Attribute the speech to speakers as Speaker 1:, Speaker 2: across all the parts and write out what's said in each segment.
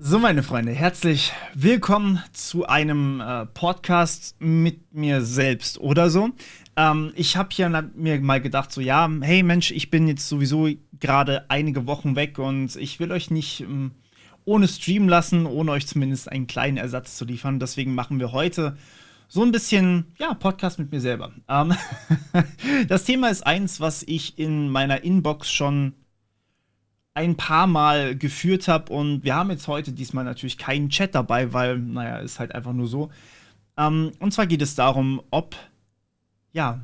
Speaker 1: So, meine Freunde, herzlich willkommen zu einem Podcast mit mir selbst oder so. Ich habe hier mir mal gedacht, so, ja, hey Mensch, ich bin jetzt sowieso gerade einige Wochen weg und ich will euch nicht ohne streamen lassen, ohne euch zumindest einen kleinen Ersatz zu liefern. Deswegen machen wir heute so ein bisschen, ja, Podcast mit mir selber. Das Thema ist eins, was ich in meiner Inbox schon ein paar Mal geführt habe, und wir haben jetzt heute diesmal natürlich keinen Chat dabei, weil, naja, ist halt einfach nur so. Und zwar geht es darum, ob, ja,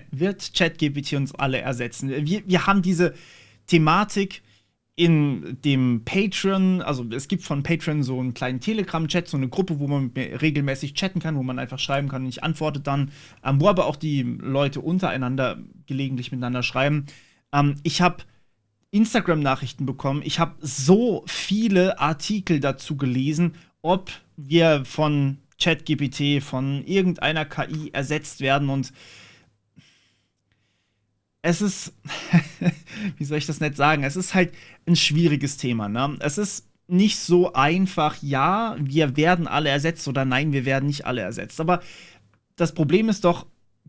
Speaker 1: wird ChatGPT uns alle ersetzen? Wir haben diese Thematik in dem Patreon, also es gibt von Patreon so einen kleinen Telegram-Chat, so eine Gruppe, wo man mit mir regelmäßig chatten kann, wo man einfach schreiben kann und ich antworte dann, wo aber auch die Leute untereinander gelegentlich miteinander schreiben. Ich habe Instagram-Nachrichten bekommen. Ich habe so viele Artikel dazu gelesen, ob wir von ChatGPT, von irgendeiner KI ersetzt werden. Und es ist, wie soll ich das nett sagen? Es ist halt ein schwieriges Thema, ne? Es ist nicht so einfach, ja, wir werden alle ersetzt oder nein, wir werden nicht alle ersetzt. Aber das Problem ist doch,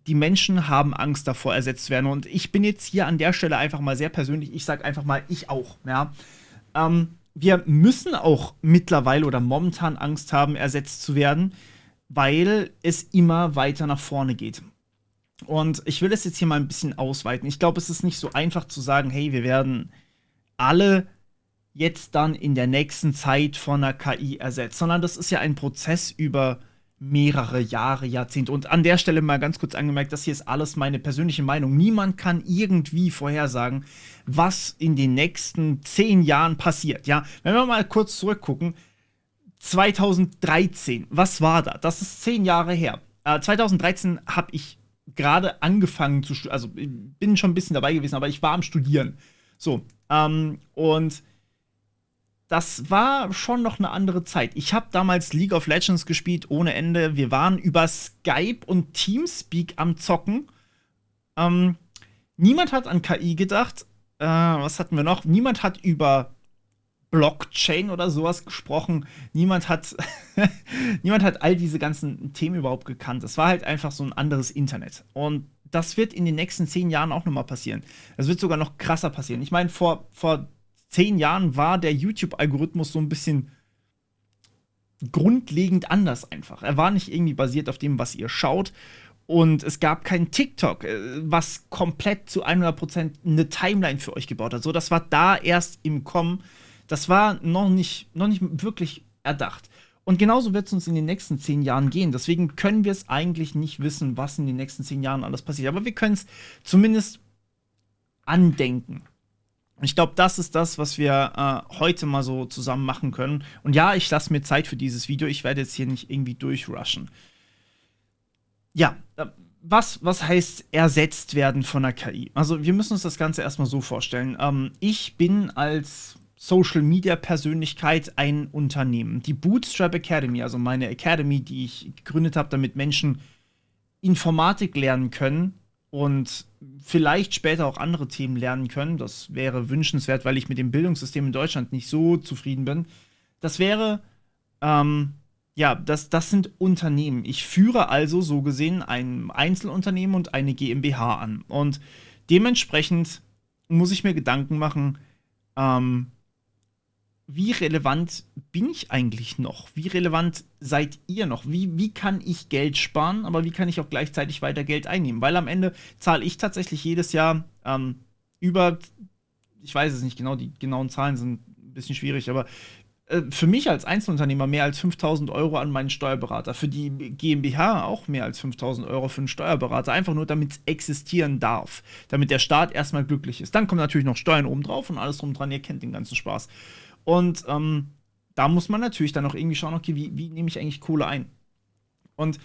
Speaker 1: die Menschen haben Angst davor, ersetzt zu werden. Und ich bin jetzt hier an der Stelle einfach mal sehr persönlich. Ich sag einfach mal, ich auch. Ja? Wir müssen auch mittlerweile oder momentan Angst haben, ersetzt zu werden, weil es immer weiter nach vorne geht. Und ich will das jetzt hier mal ein bisschen ausweiten. Ich glaube, es ist nicht so einfach zu sagen, hey, wir werden alle jetzt dann in der nächsten Zeit von einer KI ersetzt, sondern das ist ja ein Prozess über mehrere Jahre, Jahrzehnte. Und an der Stelle mal ganz kurz angemerkt, das hier ist alles meine persönliche Meinung. Niemand kann irgendwie vorhersagen, was in den nächsten 10 Jahren passiert. Ja, wenn wir mal kurz zurückgucken, 2013, was war da? Das ist 10 Jahre her. 2013 habe ich gerade angefangen zu studieren, also bin schon ein bisschen dabei gewesen, aber ich war am Studieren. So, und das war schon noch eine andere Zeit. Ich habe damals League of Legends gespielt ohne Ende. Wir waren über Skype und Teamspeak am Zocken. Niemand hat an KI gedacht. Was hatten wir noch? Niemand hat über Blockchain oder sowas gesprochen. Niemand hat all diese ganzen Themen überhaupt gekannt. Es war halt einfach so ein anderes Internet. Und das wird in den nächsten 10 Jahren auch noch mal passieren. Das wird sogar noch krasser passieren. Ich meine, vor 10 Jahren war der YouTube-Algorithmus so ein bisschen grundlegend anders einfach. Er war nicht irgendwie basiert auf dem, was ihr schaut. Und es gab kein TikTok, was komplett zu 100% eine Timeline für euch gebaut hat. So, das war da erst im Kommen. Das war noch nicht wirklich erdacht. Und genauso wird es uns in den nächsten 10 Jahren gehen. Deswegen können wir es eigentlich nicht wissen, was in den nächsten 10 Jahren alles passiert. Aber wir können es zumindest andenken. Und ich glaube, das ist das, was wir heute mal so zusammen machen können. Und ja, ich lasse mir Zeit für dieses Video. Ich werde jetzt hier nicht irgendwie durchrushen. Ja, was heißt ersetzt werden von einer KI? Also, wir müssen uns das Ganze erstmal so vorstellen. Ich bin als Social-Media-Persönlichkeit ein Unternehmen. Die Bootstrap Academy, also meine Academy, die ich gegründet habe, damit Menschen Informatik lernen können und vielleicht später auch andere Themen lernen können. Das wäre wünschenswert, weil ich mit dem Bildungssystem in Deutschland nicht so zufrieden bin. Das wäre, ja, das sind Unternehmen. Ich führe also so gesehen ein Einzelunternehmen und eine GmbH an. Und dementsprechend muss ich mir Gedanken machen, wie relevant bin ich eigentlich noch? Wie relevant seid ihr noch? Wie kann ich Geld sparen, aber wie kann ich auch gleichzeitig weiter Geld einnehmen? Weil am Ende zahle ich tatsächlich jedes Jahr über, ich weiß es nicht genau, die genauen Zahlen sind ein bisschen schwierig, aber für mich als Einzelunternehmer mehr als 5.000 Euro an meinen Steuerberater. Für die GmbH auch mehr als 5.000 Euro für einen Steuerberater. Einfach nur, damit es existieren darf. Damit der Staat erstmal glücklich ist. Dann kommen natürlich noch Steuern obendrauf und alles drum dran. Ihr kennt den ganzen Spaß. Und da muss man natürlich dann auch irgendwie schauen, okay, wie nehme ich eigentlich Kohle ein? Und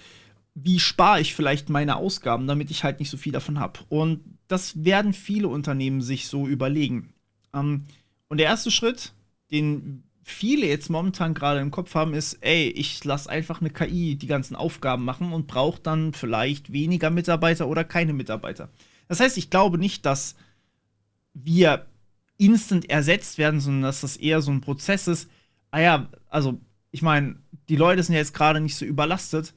Speaker 1: wie spare ich vielleicht meine Ausgaben, damit ich halt nicht so viel davon habe? Und das werden viele Unternehmen sich so überlegen. Und der erste Schritt, den viele jetzt momentan gerade im Kopf haben, ist, ey, ich lasse einfach eine KI die ganzen Aufgaben machen und brauche dann vielleicht weniger Mitarbeiter oder keine Mitarbeiter. Das heißt, ich glaube nicht, dass wir instant ersetzt werden, sondern dass das eher so ein Prozess ist, ja, also, ich meine, die Leute sind ja jetzt gerade nicht so überlastet.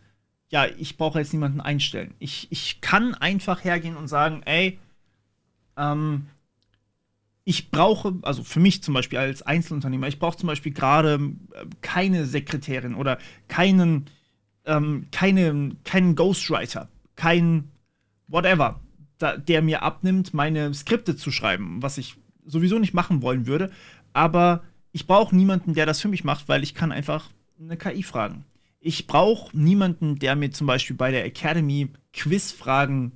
Speaker 1: Ja, ich brauche jetzt niemanden einstellen. Ich kann einfach hergehen und sagen, ey, ähm, ich brauche, also für mich zum Beispiel als Einzelunternehmer, ich brauche zum Beispiel gerade keine Sekretärin oder keinen Ghostwriter, kein whatever, der mir abnimmt, meine Skripte zu schreiben, was ich sowieso nicht machen wollen würde. Aber ich brauche niemanden, der das für mich macht, weil ich kann einfach eine KI fragen. Ich brauche niemanden, der mir zum Beispiel bei der Academy Quizfragen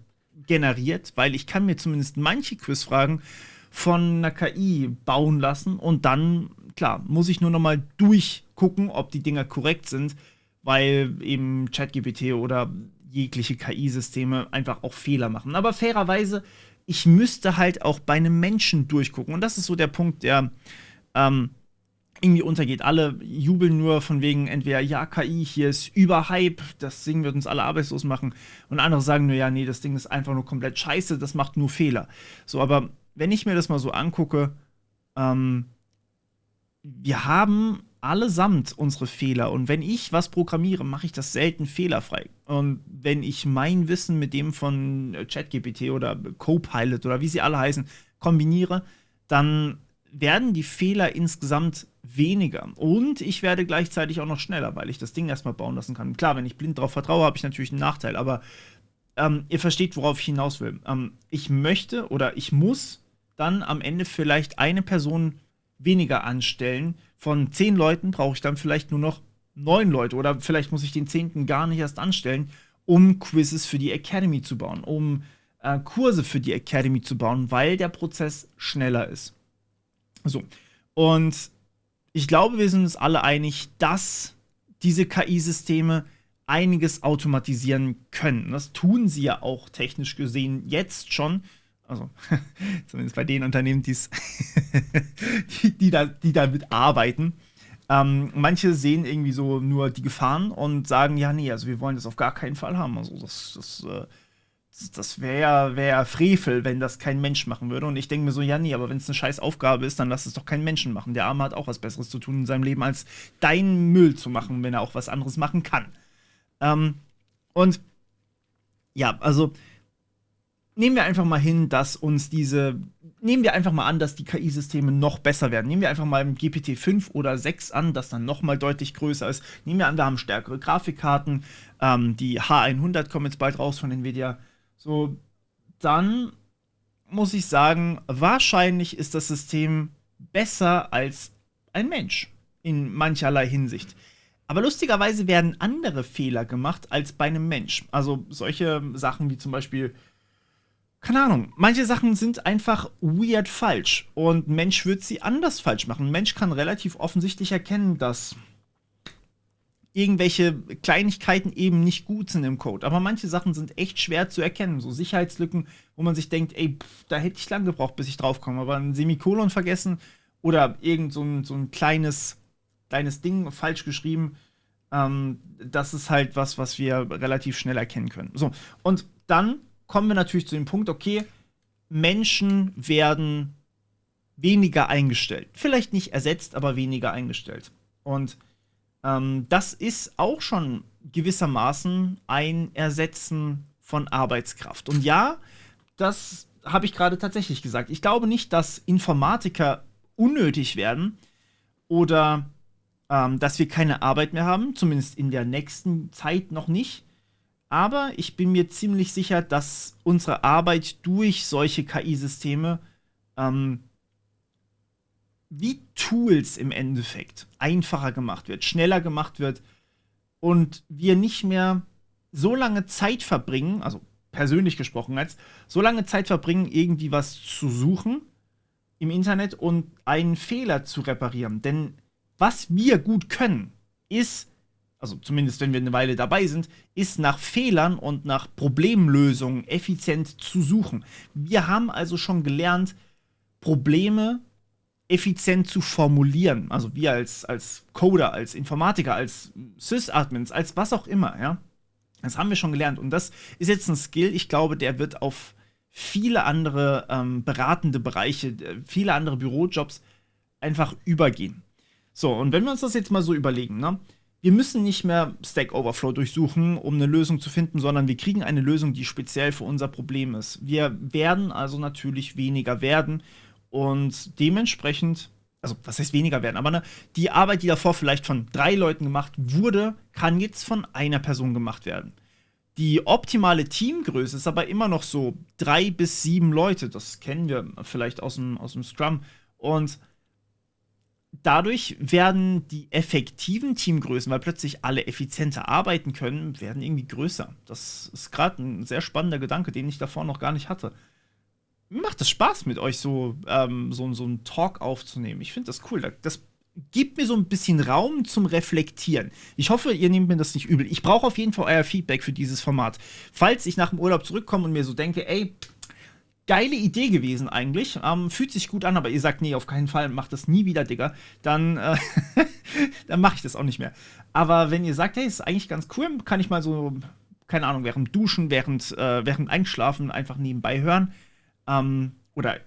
Speaker 1: generiert, weil ich kann mir zumindest manche Quizfragen von einer KI bauen lassen und dann, klar, muss ich nur noch mal durchgucken, ob die Dinger korrekt sind, weil eben ChatGPT oder jegliche KI-Systeme einfach auch Fehler machen. Aber fairerweise, ich müsste halt auch bei einem Menschen durchgucken. Und das ist so der Punkt, der ähm, irgendwie untergeht. Alle jubeln nur von wegen entweder, ja, KI, hier ist Überhype, das Ding wird uns alle arbeitslos machen. Und andere sagen nur, ja, nee, das Ding ist einfach nur komplett scheiße, das macht nur Fehler. So, aber wenn ich mir das mal so angucke, ähm, wir haben allesamt unsere Fehler. Und wenn ich was programmiere, mache ich das selten fehlerfrei. Und wenn ich mein Wissen mit dem von ChatGPT oder Copilot oder wie sie alle heißen, kombiniere, dann werden die Fehler insgesamt weniger. Und ich werde gleichzeitig auch noch schneller, weil ich das Ding erstmal bauen lassen kann. Klar, wenn ich blind darauf vertraue, habe ich natürlich einen Nachteil. Aber ihr versteht, worauf ich hinaus will. Ich möchte oder ich muss dann am Ende vielleicht eine Person weniger anstellen. Von 10 Leuten brauche ich dann vielleicht nur noch 9 Leute. Oder vielleicht muss ich den 10. gar nicht erst anstellen, um Quizzes für die Academy zu bauen, um Kurse für die Academy zu bauen, weil der Prozess schneller ist. So. Und ich glaube, wir sind uns alle einig, dass diese KI-Systeme einiges automatisieren können. Das tun sie ja auch technisch gesehen jetzt schon. Also, zumindest bei den Unternehmen, die damit arbeiten. Manche sehen irgendwie so nur die Gefahren und sagen, ja, nee, also wir wollen das auf gar keinen Fall haben. Also das wär Frevel, wenn das kein Mensch machen würde. Und ich denke mir so, ja, nee, aber wenn es eine scheiß Aufgabe ist, dann lass es doch keinen Menschen machen. Der Arme hat auch was Besseres zu tun in seinem Leben, als deinen Müll zu machen, wenn er auch was anderes machen kann. Und ja, also nehmen wir einfach mal hin, dass uns nehmen wir einfach mal an, dass die KI-Systeme noch besser werden. Nehmen wir einfach mal im GPT-5 oder 6 an, das dann noch mal deutlich größer ist. Nehmen wir an, wir haben stärkere Grafikkarten. Die H100 kommen jetzt bald raus von Nvidia. So, dann muss ich sagen, wahrscheinlich ist das System besser als ein Mensch in mancherlei Hinsicht. Aber lustigerweise werden andere Fehler gemacht als bei einem Mensch. Also solche Sachen wie zum Beispiel, keine Ahnung, manche Sachen sind einfach weird falsch und ein Mensch wird sie anders falsch machen. Ein Mensch kann relativ offensichtlich erkennen, dass irgendwelche Kleinigkeiten eben nicht gut sind im Code. Aber manche Sachen sind echt schwer zu erkennen. So Sicherheitslücken, wo man sich denkt, ey, da hätte ich lang gebraucht, bis ich draufkomme. Aber ein Semikolon vergessen oder irgend so ein kleines Ding falsch geschrieben, das ist halt was wir relativ schnell erkennen können. So, und dann kommen wir natürlich zu dem Punkt, okay, Menschen werden weniger eingestellt. Vielleicht nicht ersetzt, aber weniger eingestellt. Und das ist auch schon gewissermaßen ein Ersetzen von Arbeitskraft. Und ja, das habe ich gerade tatsächlich gesagt. Ich glaube nicht, dass Informatiker unnötig werden oder dass wir keine Arbeit mehr haben, zumindest in der nächsten Zeit noch nicht. Aber ich bin mir ziemlich sicher, dass unsere Arbeit durch solche KI-Systeme wie Tools im Endeffekt einfacher gemacht wird, schneller gemacht wird und wir nicht mehr so lange Zeit verbringen, also persönlich gesprochen als, so lange Zeit verbringen, irgendwie was zu suchen im Internet und einen Fehler zu reparieren. Denn was wir gut können, ist, also zumindest wenn wir eine Weile dabei sind, ist nach Fehlern und nach Problemlösungen effizient zu suchen. Wir haben also schon gelernt, Probleme effizient zu formulieren. Also wir als Coder, als Informatiker, als Sys-Admins, als was auch immer, ja. Das haben wir schon gelernt. Und das ist jetzt ein Skill, ich glaube, der wird auf viele andere beratende Bereiche, viele andere Bürojobs einfach übergehen. So, und wenn wir uns das jetzt mal so überlegen, ne? Wir müssen nicht mehr Stack Overflow durchsuchen, um eine Lösung zu finden, sondern wir kriegen eine Lösung, die speziell für unser Problem ist. Wir werden also natürlich weniger werden und dementsprechend, also was heißt weniger werden, aber ne, die Arbeit, die davor vielleicht von 3 Leuten gemacht wurde, kann jetzt von einer Person gemacht werden. Die optimale Teamgröße ist aber immer noch so 3 bis 7 Leute. Das kennen wir vielleicht aus dem Scrum. Und dadurch werden die effektiven Teamgrößen, weil plötzlich alle effizienter arbeiten können, werden irgendwie größer. Das ist gerade ein sehr spannender Gedanke, den ich davor noch gar nicht hatte. Mir macht es Spaß, mit euch so einen Talk aufzunehmen. Ich finde das cool. Das gibt mir so ein bisschen Raum zum Reflektieren. Ich hoffe, ihr nehmt mir das nicht übel. Ich brauche auf jeden Fall euer Feedback für dieses Format. Falls ich nach dem Urlaub zurückkomme und mir so denke, ey, geile Idee gewesen eigentlich. Fühlt sich gut an, aber ihr sagt, nee, auf keinen Fall, macht das nie wieder, Digga. Dann, dann mache ich das auch nicht mehr. Aber wenn ihr sagt, hey, ist eigentlich ganz cool, kann ich mal so, keine Ahnung, während Duschen, während Einschlafen einfach nebenbei hören. Oder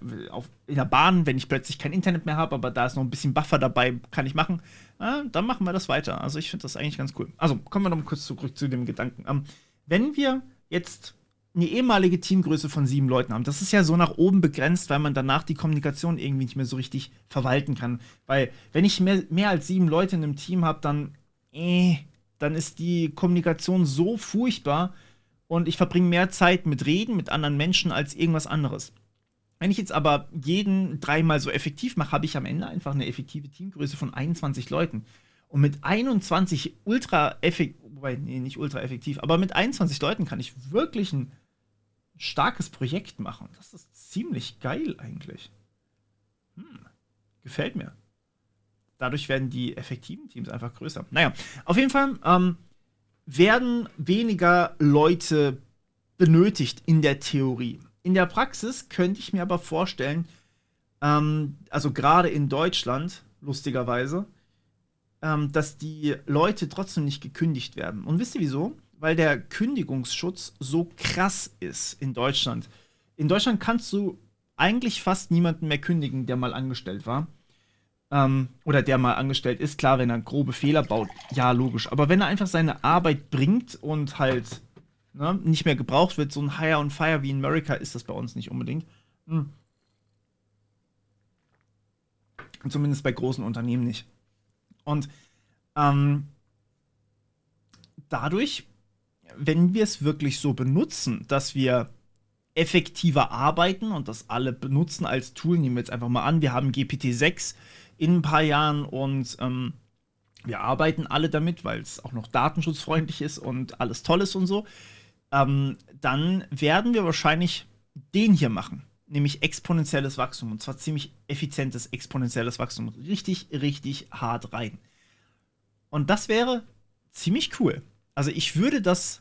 Speaker 1: in der Bahn, wenn ich plötzlich kein Internet mehr habe, aber da ist noch ein bisschen Buffer dabei, kann ich machen. Dann machen wir das weiter. Also ich finde das eigentlich ganz cool. Also kommen wir noch mal kurz zurück zu dem Gedanken. Wenn wir jetzt eine ehemalige Teamgröße von 7 Leuten haben. Das ist ja so nach oben begrenzt, weil man danach die Kommunikation irgendwie nicht mehr so richtig verwalten kann. Weil, wenn ich mehr als 7 Leute in einem Team habe, dann ist die Kommunikation so furchtbar und ich verbringe mehr Zeit mit Reden mit anderen Menschen als irgendwas anderes. Wenn ich jetzt aber jeden 3-mal so effektiv mache, habe ich am Ende einfach eine effektive Teamgröße von 21 Leuten. Und mit 21 ultra effektiv, wobei, nee, nicht ultra effektiv, aber mit 21 Leuten kann ich wirklich ein starkes Projekt machen. Das ist ziemlich geil eigentlich. Gefällt mir. Dadurch werden die effektiven Teams einfach größer. Naja, auf jeden Fall werden weniger Leute benötigt in der Theorie. In der Praxis könnte ich mir aber vorstellen, also gerade in Deutschland, lustigerweise, dass die Leute trotzdem nicht gekündigt werden. Und wisst ihr wieso? Weil der Kündigungsschutz so krass ist in Deutschland. In Deutschland kannst du eigentlich fast niemanden mehr kündigen, der mal angestellt war. Oder der mal angestellt ist. Klar, wenn er grobe Fehler baut, ja, logisch. Aber wenn er einfach seine Arbeit bringt und halt nicht mehr gebraucht wird, so ein Hire on Fire wie in America ist das bei uns nicht unbedingt. Zumindest bei großen Unternehmen nicht. Und dadurch, wenn wir es wirklich so benutzen, dass wir effektiver arbeiten und das alle benutzen als Tool, nehmen wir jetzt einfach mal an, wir haben GPT-6 in ein paar Jahren und wir arbeiten alle damit, weil es auch noch datenschutzfreundlich ist und alles toll ist und so, dann werden wir wahrscheinlich den hier machen, nämlich exponentielles Wachstum und zwar ziemlich effizientes exponentielles Wachstum, richtig, richtig hart rein. Und das wäre ziemlich cool. Also ich würde das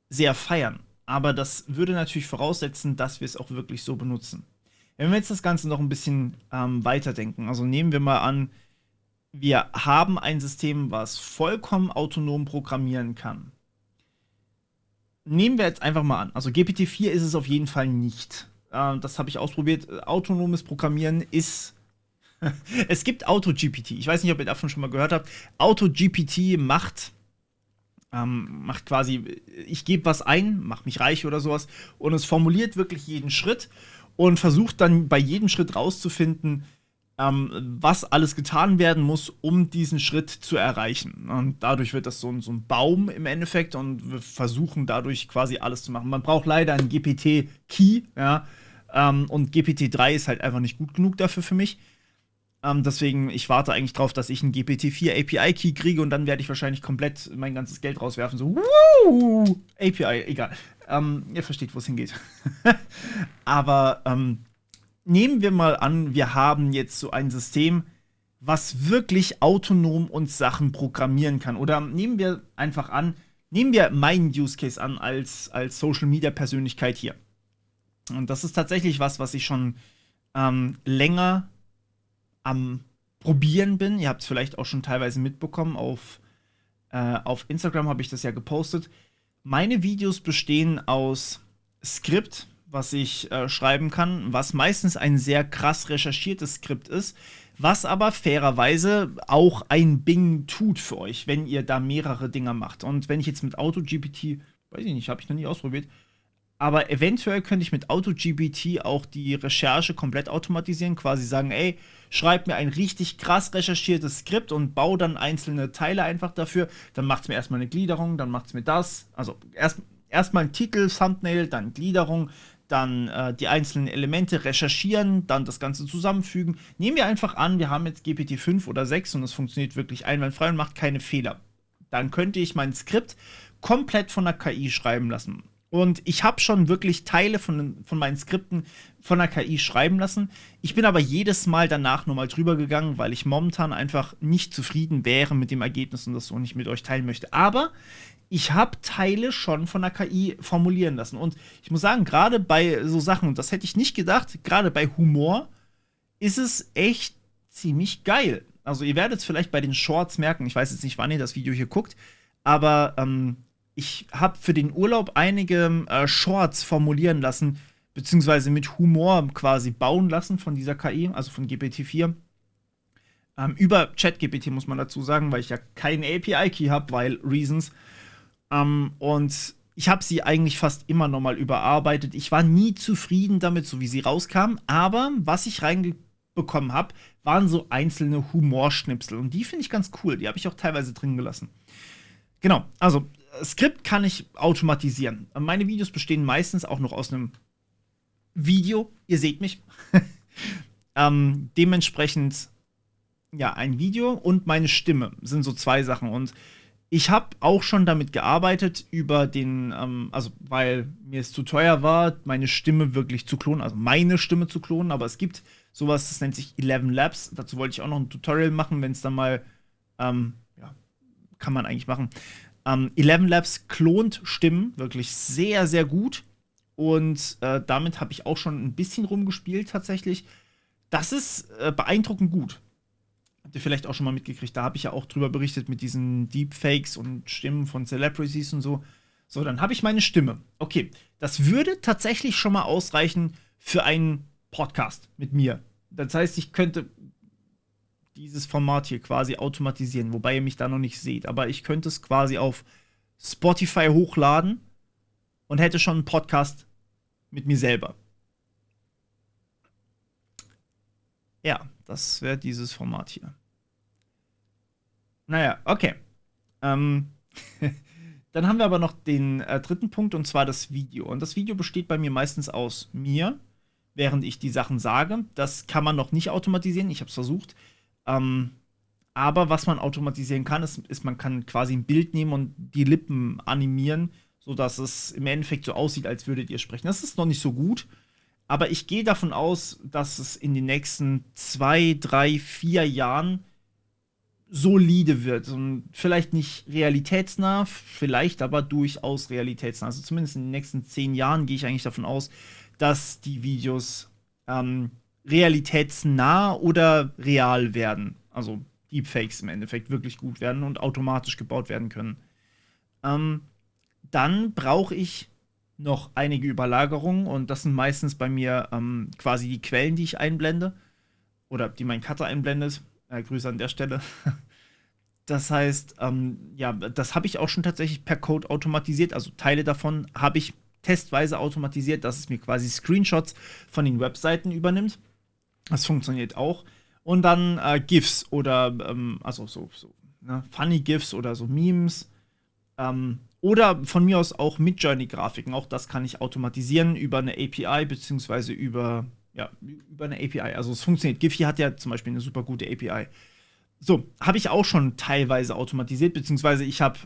Speaker 1: sehr feiern, aber das würde natürlich voraussetzen, dass wir es auch wirklich so benutzen. Wenn wir jetzt das Ganze noch ein bisschen weiterdenken, also nehmen wir mal an, wir haben ein System, was vollkommen autonom programmieren kann. Nehmen wir jetzt einfach mal an, also GPT-4 ist es auf jeden Fall nicht. Das habe ich ausprobiert. Autonomes Programmieren ist es gibt AutoGPT. Ich weiß nicht, ob ihr davon schon mal gehört habt. AutoGPT macht quasi, ich gebe was ein, mach mich reich oder sowas, und es formuliert wirklich jeden Schritt und versucht dann bei jedem Schritt rauszufinden, was alles getan werden muss, um diesen Schritt zu erreichen. Und dadurch wird das so ein Baum im Endeffekt und wir versuchen dadurch quasi alles zu machen. Man braucht leider einen GPT-Key, ja, und GPT-3 ist halt einfach nicht gut genug dafür für mich. Deswegen, ich warte eigentlich drauf, dass ich einen GPT-4 API-Key kriege und dann werde ich wahrscheinlich komplett mein ganzes Geld rauswerfen. So, API, egal. Ihr versteht, wo es hingeht. Aber nehmen wir mal an, wir haben jetzt so ein System, was wirklich autonom uns Sachen programmieren kann. Oder nehmen wir einfach an, nehmen wir meinen Use Case an als Social-Media-Persönlichkeit hier. Und das ist tatsächlich was ich schon länger am Probieren bin. Ihr habt es vielleicht auch schon teilweise mitbekommen. Auf Instagram habe ich das ja gepostet. Meine Videos bestehen aus Skript, was ich schreiben kann, was meistens ein sehr krass recherchiertes Skript ist, was aber fairerweise auch ein Bing tut für euch, wenn ihr da mehrere Dinger macht. Und wenn ich jetzt mit AutoGPT, weiß ich nicht, habe ich noch nie ausprobiert, aber eventuell könnte ich mit AutoGPT auch die Recherche komplett automatisieren, quasi sagen, ey, schreib mir ein richtig krass recherchiertes Skript und bau dann einzelne Teile einfach dafür. Dann macht es mir erstmal eine Gliederung, dann macht es mir das. Also erstmal ein Titel, Thumbnail, dann Gliederung, dann die einzelnen Elemente recherchieren, dann das Ganze zusammenfügen. Nehmen wir einfach an, wir haben jetzt GPT-5 oder 6 und es funktioniert wirklich einwandfrei und macht keine Fehler. Dann könnte ich mein Skript komplett von der KI schreiben lassen. Und ich habe schon wirklich Teile von meinen Skripten von der KI schreiben lassen. Ich bin aber jedes Mal danach nochmal drüber gegangen, weil ich momentan einfach nicht zufrieden wäre mit dem Ergebnis und das so nicht mit euch teilen möchte. Aber ich habe Teile schon von der KI formulieren lassen. Und ich muss sagen, gerade bei so Sachen, und das hätte ich nicht gedacht, gerade bei Humor, ist es echt ziemlich geil. Also ihr werdet es vielleicht bei den Shorts merken, ich weiß jetzt nicht, wann ihr das Video hier guckt, aber ich habe für den Urlaub einige Shorts formulieren lassen, beziehungsweise mit Humor quasi bauen lassen von dieser KI, also von GPT-4. Über ChatGPT muss man dazu sagen, weil ich ja keinen API-Key habe, weil Reasons. Und ich habe sie eigentlich fast immer noch mal überarbeitet. Ich war nie zufrieden damit, so wie sie rauskam, aber was ich reinbekommen habe, waren so einzelne Humorschnipsel und die finde ich ganz cool. Die habe ich auch teilweise drin gelassen. Genau, also Skript kann ich automatisieren. Meine Videos bestehen meistens auch noch aus einem Video. Ihr seht mich. Dementsprechend, ja, ein Video und meine Stimme sind so zwei Sachen. Und ich habe auch schon damit gearbeitet, über den, also weil mir es zu teuer war, meine Stimme wirklich zu klonen, also meine Stimme zu klonen. Aber es gibt sowas, das nennt sich 11 Labs. Dazu wollte ich auch noch ein Tutorial machen, wenn es dann mal, ja, kann man eigentlich machen. 11 Labs klont Stimmen wirklich sehr, sehr gut. Und damit habe ich auch schon ein bisschen rumgespielt tatsächlich. Das ist beeindruckend gut. Habt ihr vielleicht auch schon mal mitgekriegt. Da habe ich ja auch drüber berichtet mit diesen Deepfakes und Stimmen von Celebrities und so. So, dann habe ich meine Stimme. Okay, das würde tatsächlich schon mal ausreichen für einen Podcast mit mir. Das heißt, ich könnte dieses Format hier quasi automatisieren, wobei ihr mich da noch nicht seht. Aber ich könnte es quasi auf Spotify hochladen und hätte schon einen Podcast mit mir selber. Ja, das wäre dieses Format hier. Naja, okay. Dann haben wir aber noch den dritten Punkt, und zwar das Video. Und das Video besteht bei mir meistens aus mir, während ich die Sachen sage. Das kann man noch nicht automatisieren, ich habe es versucht. Aber was man automatisieren kann, ist, man kann quasi ein Bild nehmen und die Lippen animieren, sodass es im Endeffekt so aussieht, als würdet ihr sprechen. Das ist noch nicht so gut, aber ich gehe davon aus, dass es in den nächsten 2, 3, 4 Jahren solide wird. Und vielleicht nicht realitätsnah, vielleicht aber durchaus realitätsnah. Also zumindest in den nächsten 10 Jahren gehe ich eigentlich davon aus, dass die Videos realitätsnah oder real werden. Also Deepfakes im Endeffekt wirklich gut werden und automatisch gebaut werden können. Dann brauche ich noch einige Überlagerungen und das sind meistens bei mir quasi die Quellen, die ich einblende oder die mein Cutter einblendet. Grüße an der Stelle. Das heißt, ja, das habe ich auch schon tatsächlich per Code automatisiert. Also Teile davon habe ich testweise automatisiert, dass es mir quasi Screenshots von den Webseiten übernimmt. Das funktioniert auch. Und dann GIFs oder also so ne, Funny GIFs oder so Memes. Oder von mir aus auch Midjourney-Grafiken. Auch das kann ich automatisieren über eine API, beziehungsweise über eine API. Also es funktioniert. Giphy hat ja zum Beispiel eine super gute API. So, habe ich auch schon teilweise automatisiert, beziehungsweise ich habe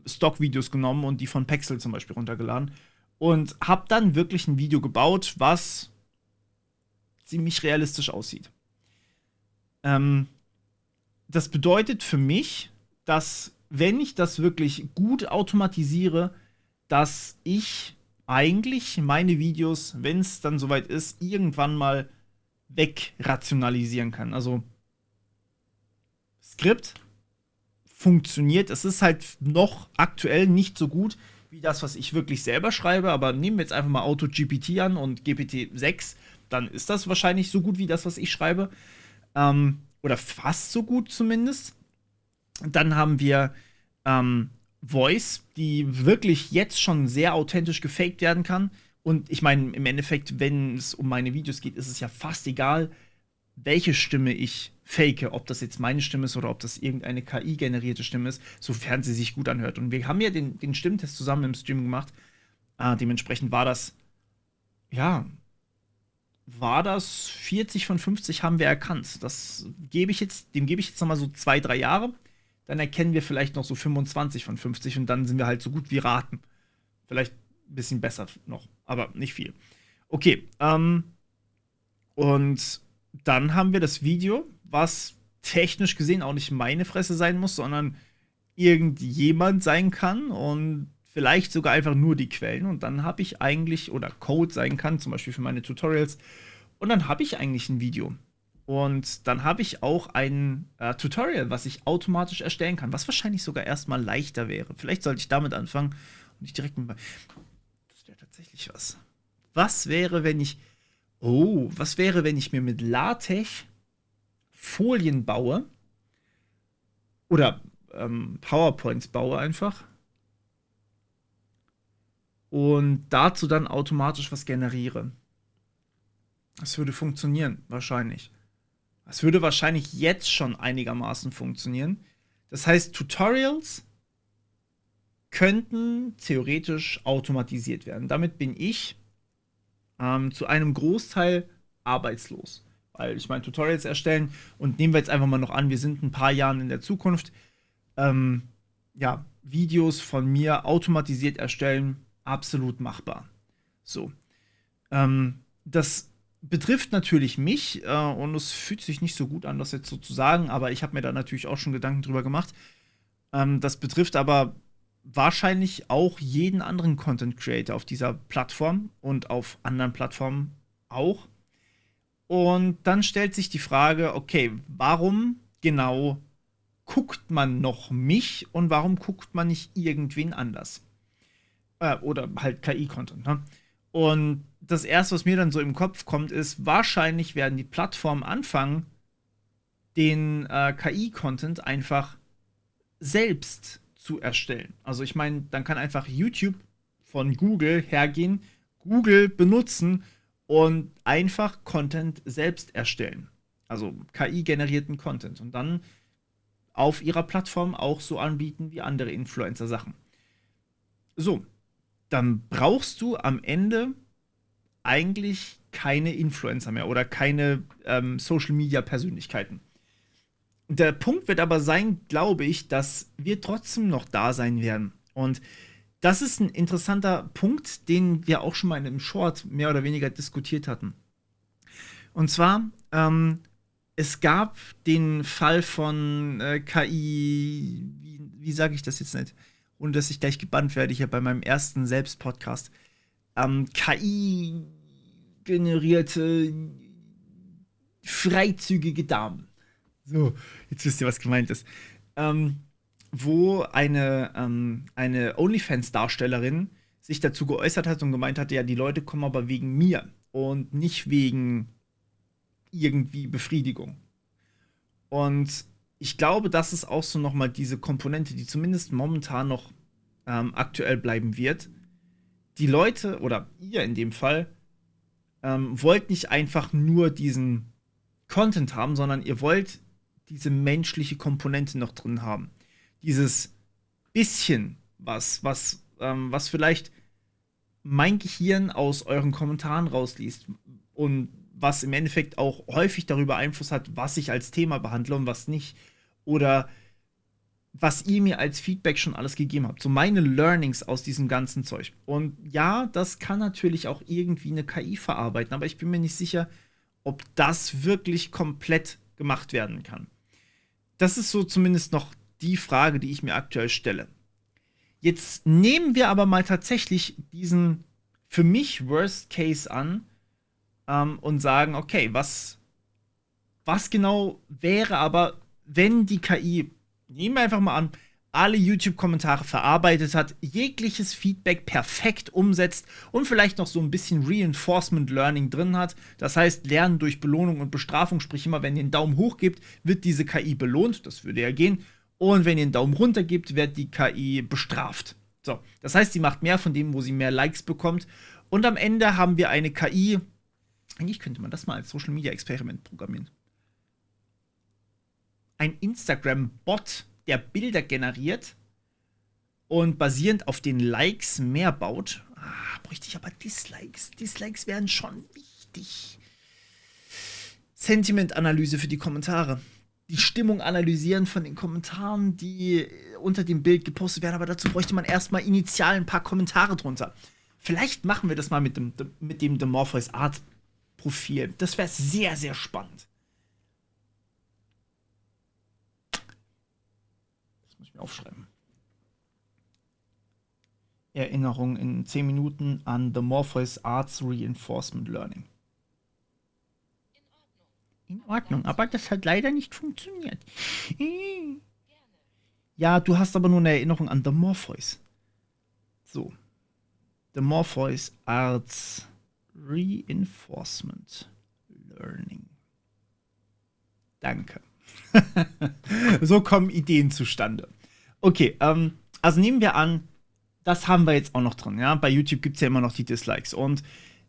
Speaker 1: Stock-Videos genommen und die von Pexel zum Beispiel runtergeladen. Und habe dann wirklich ein Video gebaut, was ziemlich realistisch aussieht. Das bedeutet für mich, dass, wenn ich das wirklich gut automatisiere, dass ich eigentlich meine Videos, wenn es dann soweit ist, irgendwann mal wegrationalisieren kann. Also Skript funktioniert, es ist halt noch aktuell nicht so gut wie das, was ich wirklich selber schreibe, aber nehmen wir jetzt einfach mal AutoGPT an und GPT-6, dann ist das wahrscheinlich so gut wie das, was ich schreibe. Oder fast so gut zumindest. Dann haben wir Voice, die wirklich jetzt schon sehr authentisch gefaked werden kann. Und ich meine, im Endeffekt, wenn es um meine Videos geht, ist es ja fast egal, welche Stimme ich fake, ob das jetzt meine Stimme ist oder ob das irgendeine KI-generierte Stimme ist, sofern sie sich gut anhört. Und wir haben ja den Stimmtest zusammen im Stream gemacht. Dementsprechend ja, war das 40 von 50 haben wir erkannt. Dem gebe ich jetzt noch mal so 2, 3 Jahre. Dann erkennen wir vielleicht noch so 25 von 50 und dann sind wir halt so gut wie Raten. Vielleicht ein bisschen besser noch, aber nicht viel. Okay, und dann haben wir das Video, was technisch gesehen auch nicht meine Fresse sein muss, sondern irgendjemand sein kann und vielleicht sogar einfach nur die Quellen. Und dann habe ich eigentlich, oder Code sein kann, zum Beispiel für meine Tutorials. Und dann habe ich eigentlich ein Video. Und dann habe ich auch ein Tutorial, was ich automatisch erstellen kann, was wahrscheinlich sogar erstmal leichter wäre. Vielleicht sollte ich damit anfangen und nicht direkt mit. Das wäre tatsächlich was. Was wäre, wenn ich mir mit LaTeX Folien baue oder PowerPoints baue einfach und dazu dann automatisch was generiere. Das würde funktionieren, wahrscheinlich. Das würde wahrscheinlich jetzt schon einigermaßen funktionieren. Das heißt, Tutorials könnten theoretisch automatisiert werden. Damit bin ich zu einem Großteil arbeitslos. Weil ich meine, Tutorials erstellen und nehmen wir jetzt einfach mal noch an, wir sind ein paar Jahren in der Zukunft. Ja, Videos von mir automatisiert erstellen, absolut machbar. So. Das betrifft natürlich mich und es fühlt sich nicht so gut an, das jetzt so zu sagen, aber ich habe mir da natürlich auch schon Gedanken drüber gemacht. Das betrifft aber wahrscheinlich auch jeden anderen Content Creator auf dieser Plattform und auf anderen Plattformen auch. Und dann stellt sich die Frage, okay, warum genau guckt man noch mich und warum guckt man nicht irgendwen anders? Oder halt KI-Content, ne? Und das Erste, was mir dann so im Kopf kommt, ist, wahrscheinlich werden die Plattformen anfangen, den KI-Content einfach selbst zu erstellen. Also ich meine, dann kann einfach YouTube von Google hergehen, Google benutzen und einfach Content selbst erstellen. Also KI-generierten Content. Und dann auf ihrer Plattform auch so anbieten wie andere Influencer-Sachen. So, dann brauchst du am Ende eigentlich keine Influencer mehr oder keine Social-Media-Persönlichkeiten. Der Punkt wird aber sein, glaube ich, dass wir trotzdem noch da sein werden. Und das ist ein interessanter Punkt, den wir auch schon mal in einem Short mehr oder weniger diskutiert hatten. Und zwar, es gab den Fall von KI, wie sage ich das jetzt nicht, ohne dass ich gleich gebannt werde hier bei meinem ersten Selbst-Podcast. KI-generierte freizügige Damen. So, jetzt wisst ihr, was gemeint ist. Wo eine OnlyFans-Darstellerin sich dazu geäußert hat und gemeint hat, ja, die Leute kommen aber wegen mir und nicht wegen irgendwie Befriedigung. Und ich glaube, das ist auch so nochmal diese Komponente, die zumindest momentan noch aktuell bleiben wird. Die Leute, oder ihr in dem Fall, wollt nicht einfach nur diesen Content haben, sondern ihr wollt diese menschliche Komponente noch drin haben. Dieses bisschen was vielleicht mein Gehirn aus euren Kommentaren rausliest und was im Endeffekt auch häufig darüber Einfluss hat, was ich als Thema behandle und was nicht. Oder was ihr mir als Feedback schon alles gegeben habt. So meine Learnings aus diesem ganzen Zeug. Und ja, das kann natürlich auch irgendwie eine KI verarbeiten, aber ich bin mir nicht sicher, ob das wirklich komplett gemacht werden kann. Das ist so zumindest noch die Frage, die ich mir aktuell stelle. Jetzt nehmen wir aber mal tatsächlich diesen für mich Worst Case an und sagen, okay, was genau wäre aber, wenn die KI, nehmen wir einfach mal an, alle YouTube-Kommentare verarbeitet hat, jegliches Feedback perfekt umsetzt und vielleicht noch so ein bisschen Reinforcement Learning drin hat. Das heißt, Lernen durch Belohnung und Bestrafung, sprich immer, wenn ihr einen Daumen hoch gebt, wird diese KI belohnt, das würde ja gehen. Und wenn ihr einen Daumen runter gebt, wird die KI bestraft. So, das heißt, sie macht mehr von dem, wo sie mehr Likes bekommt. Und am Ende haben wir eine KI, eigentlich könnte man das mal als Social-Media-Experiment programmieren. Ein Instagram-Bot, der Bilder generiert und basierend auf den Likes mehr baut. Bräuchte ich aber Dislikes. Dislikes wären schon wichtig. Sentiment-Analyse für die Kommentare. Die Stimmung analysieren von den Kommentaren, die unter dem Bild gepostet werden. Aber dazu bräuchte man erstmal initial ein paar Kommentare drunter. Vielleicht machen wir das mal mit dem The Morpheus Art Profil. Das wäre sehr, sehr spannend. Das muss ich mir aufschreiben. Erinnerung in 10 Minuten an The Morpheus Arts Reinforcement Learning. In Ordnung, aber das hat leider nicht funktioniert. Ja, du hast aber nur eine Erinnerung an The Morpheus. So. The Morpheus Arts Reinforcement Learning. Danke. So kommen Ideen zustande. Okay, also nehmen wir an, das haben wir jetzt auch noch drin. Ja? Bei YouTube gibt es ja immer noch die Dislikes. Und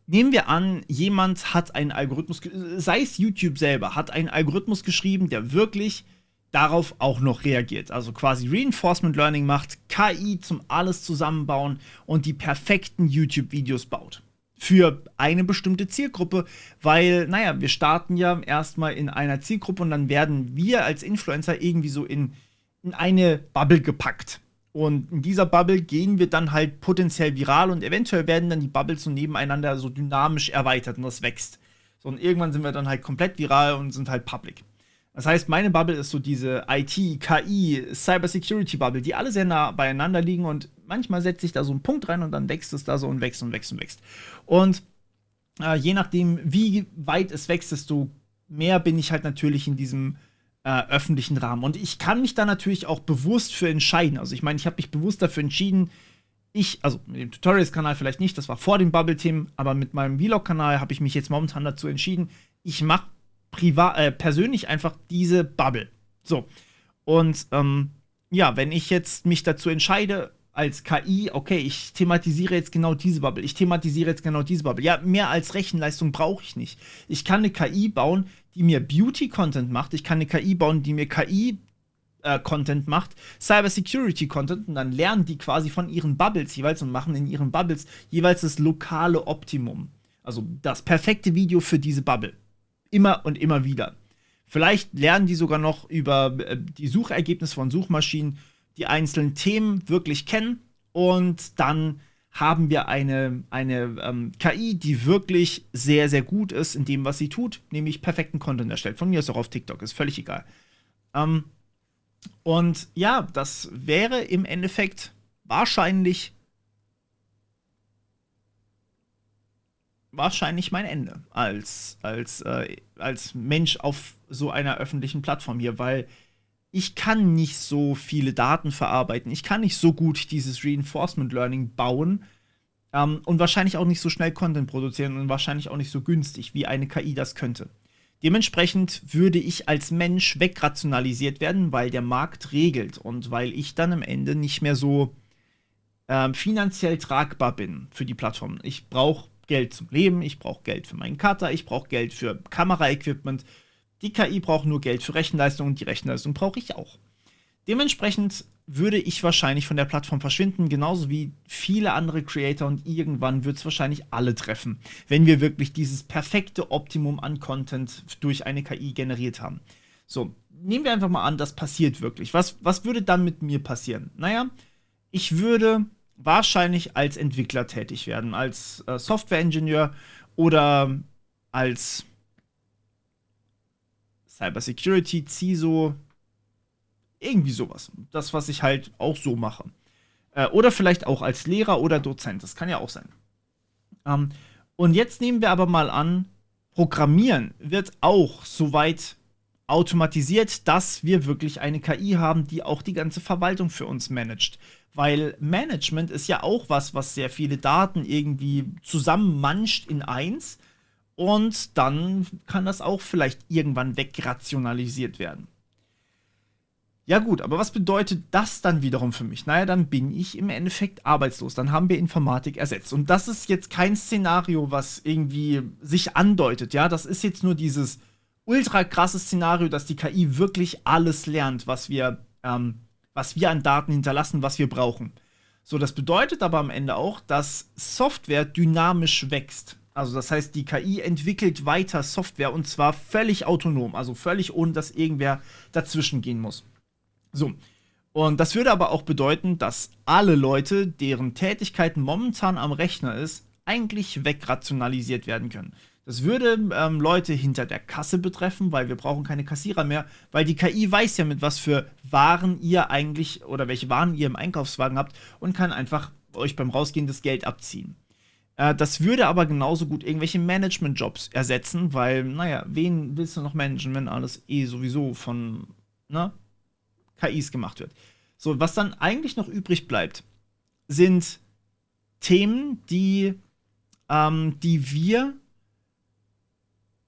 Speaker 1: nehmen wir an, jemand hat einen Algorithmus, sei es YouTube selber, hat einen Algorithmus geschrieben, der wirklich darauf auch noch reagiert. Also quasi Reinforcement Learning macht, KI zum alles zusammenbauen und die perfekten YouTube-Videos baut. Für eine bestimmte Zielgruppe, weil, naja, wir starten ja erstmal in einer Zielgruppe und dann werden wir als Influencer irgendwie so in eine Bubble gepackt. Und in dieser Bubble gehen wir dann halt potenziell viral und eventuell werden dann die Bubbles so nebeneinander so dynamisch erweitert und das wächst. So, und irgendwann sind wir dann halt komplett viral und sind halt public. Das heißt, meine Bubble ist so diese IT, KI, Cybersecurity-Bubble, die alle sehr nah beieinander liegen und manchmal setzt sich da so ein Punkt rein und dann wächst es da so und wächst und wächst und wächst. Und je nachdem, wie weit es wächst, desto mehr bin ich halt natürlich in diesem öffentlichen Rahmen. Und ich kann mich da natürlich auch bewusst für entscheiden. Also ich meine, ich habe mich bewusst dafür entschieden, also mit dem Tutorials-Kanal vielleicht nicht, das war vor dem Bubble-Themen, aber mit meinem Vlog-Kanal habe ich mich jetzt momentan dazu entschieden, ich mache persönlich einfach diese Bubble. So. Und ja, wenn ich jetzt mich dazu entscheide, als KI, okay, ich thematisiere jetzt genau diese Bubble, ich thematisiere jetzt genau diese Bubble. Ja, mehr als Rechenleistung brauche ich nicht. Ich kann eine KI bauen, die mir Beauty-Content macht. Ich kann eine KI bauen, die mir KI-Content macht, Cybersecurity-Content und dann lernen die quasi von ihren Bubbles jeweils und machen in ihren Bubbles jeweils das lokale Optimum. Also das perfekte Video für diese Bubble. Immer und immer wieder. Vielleicht lernen die sogar noch über die Suchergebnisse von Suchmaschinen die einzelnen Themen wirklich kennen und dann haben wir eine KI, die wirklich sehr, sehr gut ist in dem, was sie tut, nämlich perfekten Content erstellt. Von mir ist auch auf TikTok, ist völlig egal. Und ja, das wäre im Endeffekt wahrscheinlich mein Ende als Mensch auf so einer öffentlichen Plattform hier, weil ich kann nicht so viele Daten verarbeiten, ich kann nicht so gut dieses Reinforcement Learning bauen und wahrscheinlich auch nicht so schnell Content produzieren und wahrscheinlich auch nicht so günstig, wie eine KI das könnte. Dementsprechend würde ich als Mensch wegrationalisiert werden, weil der Markt regelt und weil ich dann am Ende nicht mehr so finanziell tragbar bin für die Plattform. Ich brauche Geld zum Leben, ich brauche Geld für meinen Cutter, ich brauche Geld für Kameraequipment. Die KI braucht nur Geld für Rechenleistung und die Rechenleistung brauche ich auch. Dementsprechend würde ich wahrscheinlich von der Plattform verschwinden, genauso wie viele andere Creator und irgendwann wird es wahrscheinlich alle treffen, wenn wir wirklich dieses perfekte Optimum an Content durch eine KI generiert haben. So, nehmen wir einfach mal an, das passiert wirklich. Was würde dann mit mir passieren? Naja, ich würde wahrscheinlich als Entwickler tätig werden, als Software-Ingenieur oder als Cybersecurity, CISO, irgendwie sowas. Das, was ich halt auch so mache. Oder vielleicht auch als Lehrer oder Dozent, das kann ja auch sein. Und jetzt nehmen wir aber mal an, Programmieren wird auch soweit automatisiert, dass wir wirklich eine KI haben, die auch die ganze Verwaltung für uns managt. Weil Management ist ja auch was sehr viele Daten irgendwie zusammenmanscht in eins. Und dann kann das auch vielleicht irgendwann wegrationalisiert werden. Ja gut, aber was bedeutet das dann wiederum für mich? Naja, dann bin ich im Endeffekt arbeitslos. Dann haben wir Informatik ersetzt. Und das ist jetzt kein Szenario, was irgendwie sich andeutet. Ja, das ist jetzt nur dieses ultra krasse Szenario, dass die KI wirklich alles lernt, was wir an Daten hinterlassen, was wir brauchen. So, das bedeutet aber am Ende auch, dass Software dynamisch wächst. Also das heißt, die KI entwickelt weiter Software und zwar völlig autonom, also völlig ohne, dass irgendwer dazwischen gehen muss. So. Und das würde aber auch bedeuten, dass alle Leute, deren Tätigkeit momentan am Rechner ist, eigentlich wegrationalisiert werden können. Das würde Leute hinter der Kasse betreffen, weil wir brauchen keine Kassierer mehr, weil die KI weiß ja, mit was für Waren ihr eigentlich oder welche Waren ihr im Einkaufswagen habt und kann einfach euch beim Rausgehen das Geld abziehen. Das würde aber genauso gut irgendwelche Management-Jobs ersetzen, weil, naja, wen willst du noch managen, wenn alles sowieso von KIs gemacht wird. So, was dann eigentlich noch übrig bleibt, sind Themen, die wir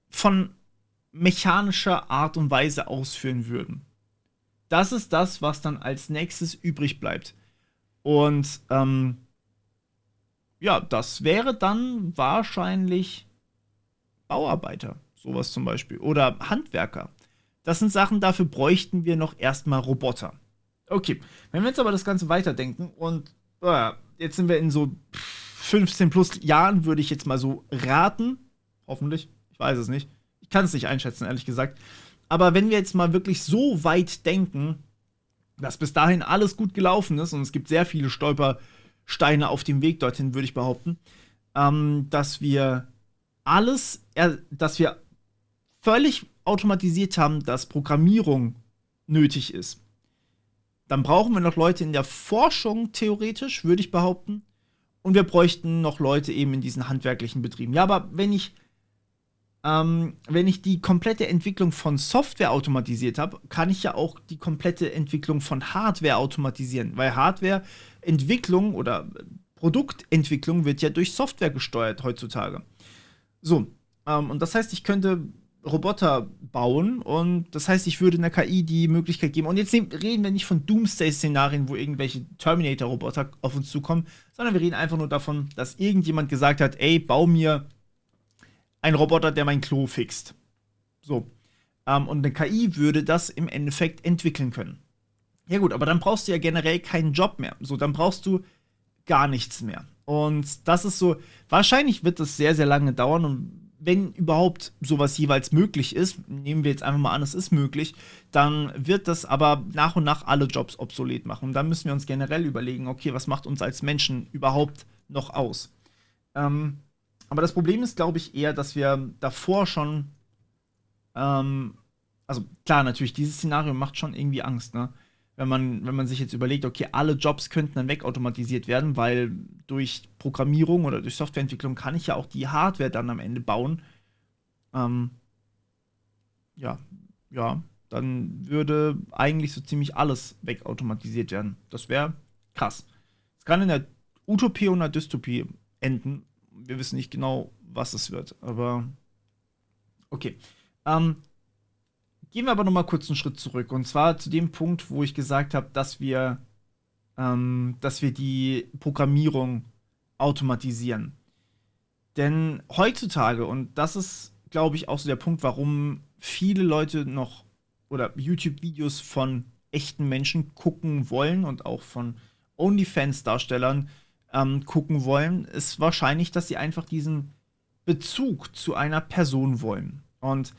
Speaker 1: von mechanischer Art und Weise ausführen würden. Das ist das, was dann als nächstes übrig bleibt. Und ja, das wäre dann wahrscheinlich Bauarbeiter, sowas zum Beispiel, oder Handwerker. Das sind Sachen, dafür bräuchten wir noch erstmal Roboter. Okay, wenn wir jetzt aber das Ganze weiterdenken und jetzt sind wir in so 15 plus Jahren, würde ich jetzt mal so raten, hoffentlich, ich weiß es nicht, ich kann es nicht einschätzen, ehrlich gesagt, aber wenn wir jetzt mal wirklich so weit denken, dass bis dahin alles gut gelaufen ist und es gibt sehr viele Stolpersteine auf dem Weg dorthin, würde ich behaupten, dass wir völlig automatisiert haben, dass Programmierung nötig ist. Dann brauchen wir noch Leute in der Forschung, theoretisch, würde ich behaupten. Und wir bräuchten noch Leute eben in diesen handwerklichen Betrieben. Ja, aber wenn ich die komplette Entwicklung von Software automatisiert habe, kann ich ja auch die komplette Entwicklung von Hardware automatisieren. Weil Hardware-Entwicklung oder Produktentwicklung wird ja durch Software gesteuert heutzutage. So, und das heißt, ich könnte Roboter bauen und das heißt, ich würde einer KI die Möglichkeit geben. Und jetzt reden wir nicht von Doomsday-Szenarien, wo irgendwelche Terminator-Roboter auf uns zukommen, sondern wir reden einfach nur davon, dass irgendjemand gesagt hat, ey, bau mir einen Roboter, der mein Klo fixt. So. Und eine KI würde das im Endeffekt entwickeln können. Ja gut, aber dann brauchst du ja generell keinen Job mehr. So, dann brauchst du gar nichts mehr. Und das ist so, wahrscheinlich wird das sehr, sehr lange dauern und wenn überhaupt sowas jeweils möglich ist, nehmen wir jetzt einfach mal an, es ist möglich, dann wird das aber nach und nach alle Jobs obsolet machen. Und dann müssen wir uns generell überlegen, okay, was macht uns als Menschen überhaupt noch aus? Aber das Problem ist, glaube ich, eher, dass wir davor schon, also klar, natürlich, dieses Szenario macht schon irgendwie Angst, ne? Wenn man sich jetzt überlegt, okay, alle Jobs könnten dann wegautomatisiert werden, weil durch Programmierung oder durch Softwareentwicklung kann ich ja auch die Hardware dann am Ende bauen. Ja, dann würde eigentlich so ziemlich alles wegautomatisiert werden. Das wäre krass. Es kann in der Utopie und der Dystopie enden. Wir wissen nicht genau, was es wird, aber okay. Gehen wir aber noch mal kurz einen Schritt zurück. Und zwar zu dem Punkt, wo ich gesagt habe, dass wir die Programmierung automatisieren. Denn heutzutage, und das ist, glaube ich, auch so der Punkt, warum viele Leute noch oder YouTube-Videos von echten Menschen gucken wollen und auch von OnlyFans-Darstellern gucken wollen, ist wahrscheinlich, dass sie einfach diesen Bezug zu einer Person wollen. Und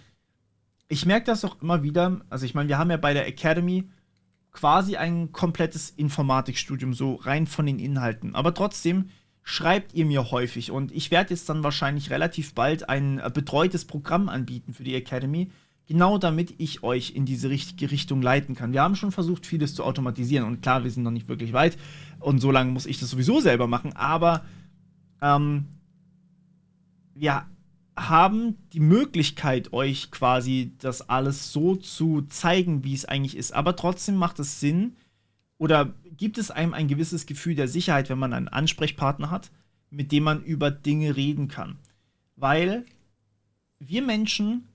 Speaker 1: ich merke das auch immer wieder, also ich meine, wir haben ja bei der Academy quasi ein komplettes Informatikstudium, so rein von den Inhalten. Aber trotzdem schreibt ihr mir häufig und ich werde jetzt dann wahrscheinlich relativ bald ein betreutes Programm anbieten für die Academy, genau damit ich euch in diese richtige Richtung leiten kann. Wir haben schon versucht, vieles zu automatisieren und klar, wir sind noch nicht wirklich weit und so lange muss ich das sowieso selber machen, aber ja, haben die Möglichkeit, euch quasi das alles so zu zeigen, wie es eigentlich ist. Aber trotzdem macht es Sinn oder gibt es einem ein gewisses Gefühl der Sicherheit, wenn man einen Ansprechpartner hat, mit dem man über Dinge reden kann. Weil wir Menschen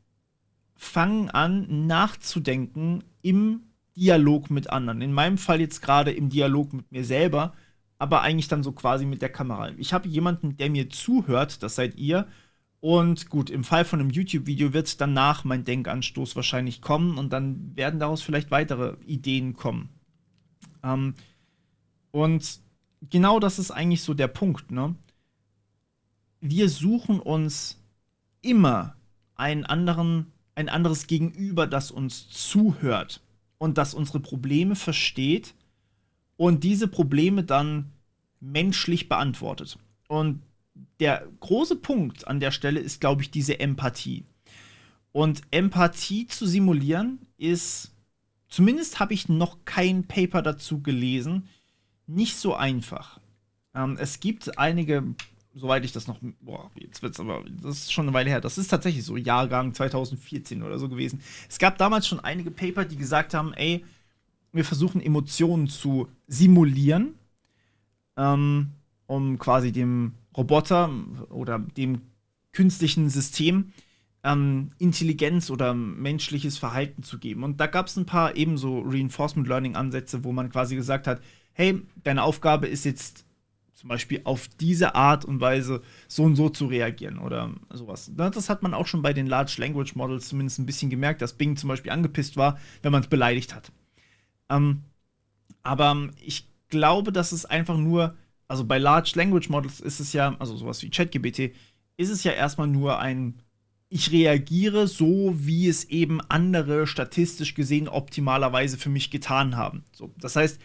Speaker 1: fangen an, nachzudenken im Dialog mit anderen. In meinem Fall jetzt gerade im Dialog mit mir selber, aber eigentlich dann so quasi mit der Kamera. Ich habe jemanden, der mir zuhört, das seid ihr. Und gut, im Fall von einem YouTube-Video wird danach mein Denkanstoß wahrscheinlich kommen und dann werden daraus vielleicht weitere Ideen kommen. Ähm, und genau das ist eigentlich so der Punkt, ne? Wir suchen uns immer ein anderes Gegenüber, das uns zuhört und das unsere Probleme versteht und diese Probleme dann menschlich beantwortet. Und der große Punkt an der Stelle ist, glaube ich, diese Empathie. Und Empathie zu simulieren ist, zumindest habe ich noch kein Paper dazu gelesen, nicht so einfach. Es gibt einige, soweit ich das noch, boah, jetzt wird's aber, das ist schon eine Weile her, das ist tatsächlich so Jahrgang 2014 oder so gewesen. Es gab damals schon einige Paper, die gesagt haben, ey, wir versuchen Emotionen zu simulieren, um quasi dem Roboter oder dem künstlichen System Intelligenz oder menschliches Verhalten zu geben. Und da gab es ein paar ebenso Reinforcement Learning Ansätze, wo man quasi gesagt hat, hey, deine Aufgabe ist jetzt zum Beispiel auf diese Art und Weise so und so zu reagieren oder sowas. Das hat man auch schon bei den Large Language Models zumindest ein bisschen gemerkt, dass Bing zum Beispiel angepisst war, wenn man es beleidigt hat. Aber ich glaube, dass es einfach nur, also bei Large Language Models ist es ja, also sowas wie ChatGPT, ist es ja erstmal nur ich reagiere so, wie es eben andere statistisch gesehen optimalerweise für mich getan haben. So, das heißt,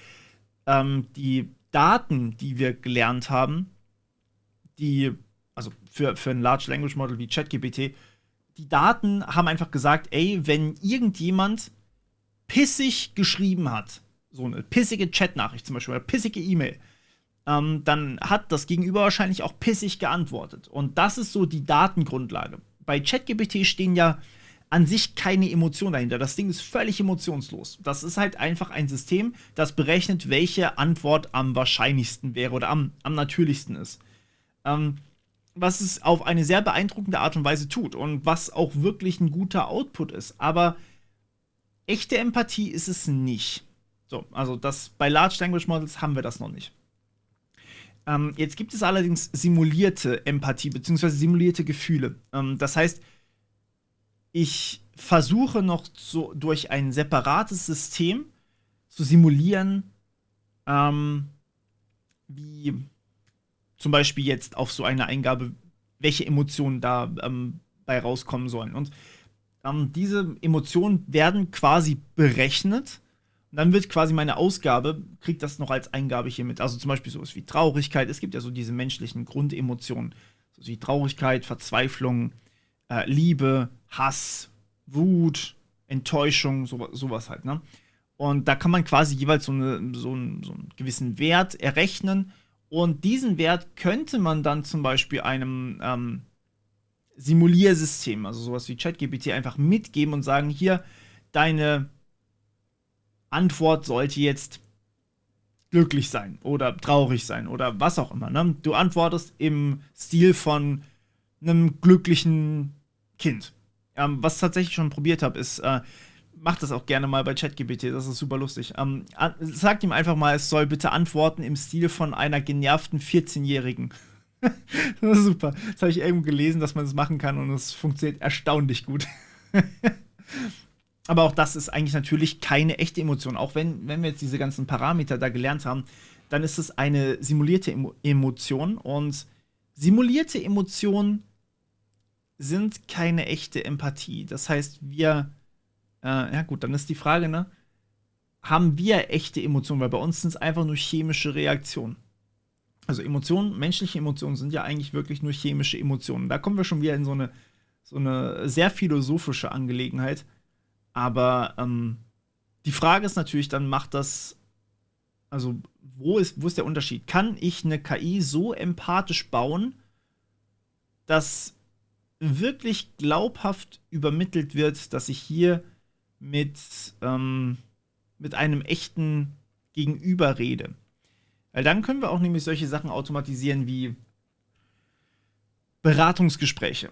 Speaker 1: die Daten, die wir gelernt haben, also für ein Large Language Model wie ChatGPT, die Daten haben einfach gesagt, ey, wenn irgendjemand pissig geschrieben hat, so eine pissige Chatnachricht zum Beispiel, oder pissige E-Mail, dann hat das Gegenüber wahrscheinlich auch pissig geantwortet. Und das ist so die Datengrundlage. Bei ChatGPT stehen ja an sich keine Emotionen dahinter. Das Ding ist völlig emotionslos. Das ist halt einfach ein System, das berechnet, welche Antwort am wahrscheinlichsten wäre oder am natürlichsten ist. Was es auf eine sehr beeindruckende Art und Weise tut und was auch wirklich ein guter Output ist. Aber echte Empathie ist es nicht. So, also bei Large Language Models haben wir das noch nicht. Jetzt gibt es allerdings simulierte Empathie bzw. simulierte Gefühle. Das heißt, ich versuche noch so durch ein separates System zu simulieren, wie zum Beispiel jetzt auf so eine Eingabe, welche Emotionen da bei rauskommen sollen. Und diese Emotionen werden quasi berechnet. Und dann wird quasi meine Ausgabe, kriegt das noch als Eingabe hier mit. Also zum Beispiel sowas wie Traurigkeit. Es gibt ja so diese menschlichen Grundemotionen. So wie Traurigkeit, Verzweiflung, Liebe, Hass, Wut, Enttäuschung, sowas halt, ne? Und da kann man quasi jeweils so einen gewissen Wert errechnen. Und diesen Wert könnte man dann zum Beispiel einem Simuliersystem, also sowas wie ChatGPT, einfach mitgeben und sagen, hier, deine Antwort sollte jetzt glücklich sein oder traurig sein oder was auch immer. Ne? Du antwortest im Stil von einem glücklichen Kind. Was ich tatsächlich schon probiert habe, ist, macht das auch gerne mal bei ChatGPT, das ist super lustig. Sagt ihm einfach mal, es soll bitte antworten im Stil von einer genervten 14-Jährigen. Das ist super. Das habe ich irgendwo gelesen, dass man das machen kann und es funktioniert erstaunlich gut. Aber auch das ist eigentlich natürlich keine echte Emotion. Auch wenn wir jetzt diese ganzen Parameter da gelernt haben, dann ist es eine simulierte Emotion. Und simulierte Emotionen sind keine echte Empathie. Das heißt, ja gut, dann ist die Frage, ne? Haben wir echte Emotionen? Weil bei uns sind es einfach nur chemische Reaktionen. Also Emotionen, menschliche Emotionen sind ja eigentlich wirklich nur chemische Emotionen. Da kommen wir schon wieder in so eine sehr philosophische Angelegenheit. Aber die Frage ist natürlich, dann also wo ist der Unterschied? Kann ich eine KI so empathisch bauen, dass wirklich glaubhaft übermittelt wird, dass ich hier mit, mit einem echten Gegenüber rede. Weil dann können wir auch nämlich solche Sachen automatisieren wie Beratungsgespräche,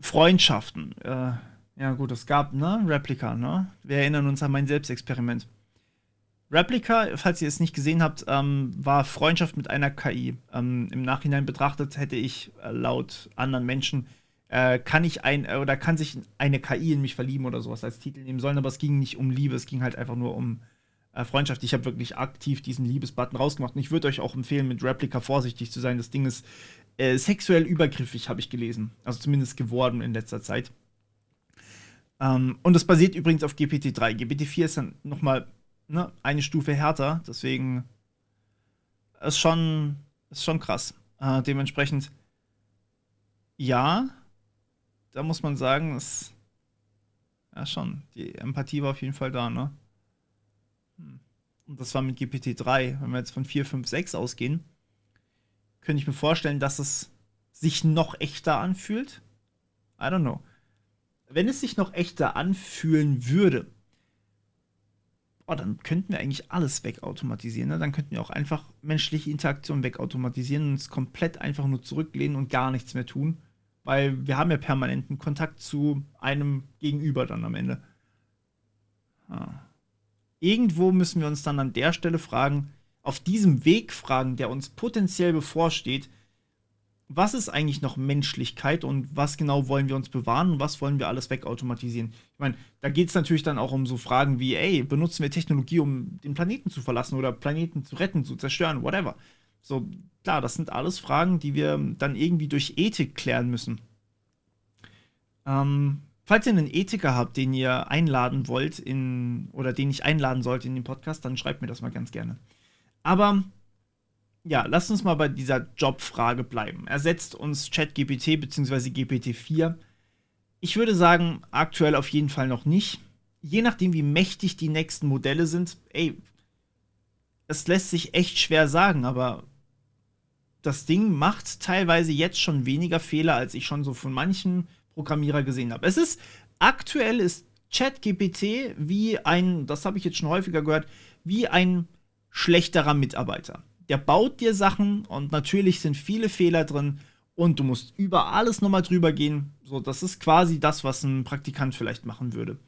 Speaker 1: Freundschaften. Ja gut, es gab, ne, Replika, ne? Wir erinnern uns an mein Selbstexperiment. Replika, falls ihr es nicht gesehen habt, war Freundschaft mit einer KI. Im Nachhinein betrachtet hätte ich laut anderen Menschen kann sich eine KI in mich verlieben oder sowas als Titel nehmen sollen, aber es ging nicht um Liebe, es ging halt einfach nur um Freundschaft. Ich habe wirklich aktiv diesen Liebesbutton rausgemacht und ich würde euch auch empfehlen, mit Replika vorsichtig zu sein. Das Ding ist sexuell übergriffig, habe ich gelesen. Also zumindest geworden in letzter Zeit. Und das basiert übrigens auf GPT-3. GPT-4 ist dann nochmal, ne, eine Stufe härter, deswegen ist schon krass. Dementsprechend, ja, da muss man sagen, ja schon, die Empathie war auf jeden Fall da, ne? Und das war mit GPT-3. Wenn wir jetzt von 4, 5, 6 ausgehen, könnte ich mir vorstellen, dass es sich noch echter anfühlt. I don't know. Wenn es sich noch echter anfühlen würde, dann könnten wir eigentlich alles wegautomatisieren. Ne? Dann könnten wir auch einfach menschliche Interaktion wegautomatisieren und uns komplett einfach nur zurücklehnen und gar nichts mehr tun. Weil wir haben ja permanenten Kontakt zu einem Gegenüber dann am Ende. Irgendwo müssen wir uns dann an der Stelle fragen, auf diesem Weg fragen, der uns potenziell bevorsteht, was ist eigentlich noch Menschlichkeit und was genau wollen wir uns bewahren und was wollen wir alles wegautomatisieren? Ich meine, da geht es natürlich dann auch um so Fragen wie, ey, benutzen wir Technologie, um den Planeten zu verlassen oder Planeten zu retten, zu zerstören, whatever. So, klar, das sind alles Fragen, die wir dann irgendwie durch Ethik klären müssen. Falls ihr einen Ethiker habt, den ihr einladen wollt oder den ich einladen sollte in den Podcast, dann schreibt mir das mal ganz gerne. Aber ja, lasst uns mal bei dieser Jobfrage bleiben. Ersetzt uns ChatGPT bzw. GPT-4? Ich würde sagen, aktuell auf jeden Fall noch nicht. Je nachdem, wie mächtig die nächsten Modelle sind, es lässt sich echt schwer sagen, aber das Ding macht teilweise jetzt schon weniger Fehler, als ich schon so von manchen Programmierer gesehen habe. Aktuell ist ChatGPT das habe ich jetzt schon häufiger gehört, wie ein schlechterer Mitarbeiter. Der baut dir Sachen und natürlich sind viele Fehler drin und du musst über alles nochmal drüber gehen. So, das ist quasi das, was ein Praktikant vielleicht machen würde.